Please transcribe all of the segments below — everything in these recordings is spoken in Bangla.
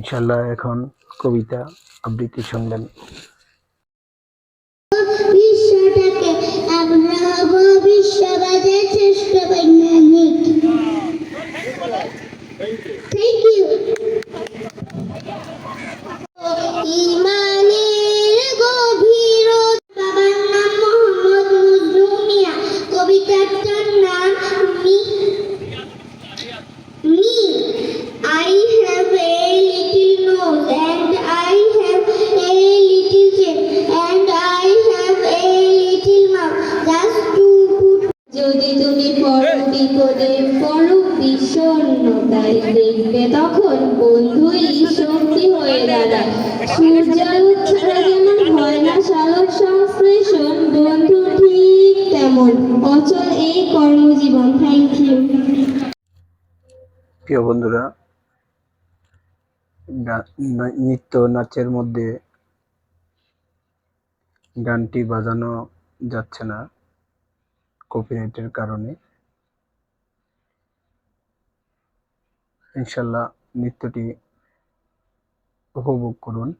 ইনশাল্লাহ এখন কবিতা আবৃত্তি শুনলেন। বিশ্বটাকে আমরা হব বিশ্ববাদের শ্রেষ্ঠ বৈজ্ঞানিক। Thank you. ইমানের গভীরতা। বাবার নাম মোহাম্মদ মজনু মিয়া। কবিতাটার নাম মি। I have a little nose and I have a little chin and I have a little mouth just to put. যদি তুমি পড়ো বিপদে পড়ো বিষণ্ণতায় দেখবে তখন বন্ধুই শক্তি হয়ে দাঁড়ায়। সূর্যালোক ছাড়া যেমন হয় না সালোক সংশ্লেষণ, বন্ধু ঠিক তেমন অচল এই কর্মজীবন। Thank you. প্রিয় বন্ধুরা, নৃত্য নাচের মধ্যে গানটি বাজানো যাচ্ছে না কপিরাইটের কারণে। ইনশাল্লাহ নৃত্যটি উপভোগ করুন।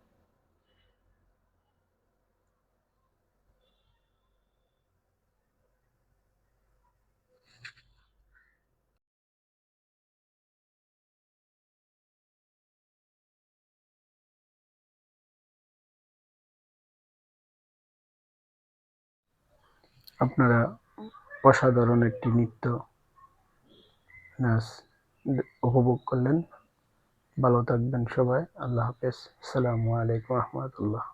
আপনারা অসাধারণ একটি নৃত্য নাচ উপভোগ করলেন। ভালো থাকবেন সবাই। আল্লাহ হাফেজ। আসসালামু আলাইকুম রহমতুল্লাহ।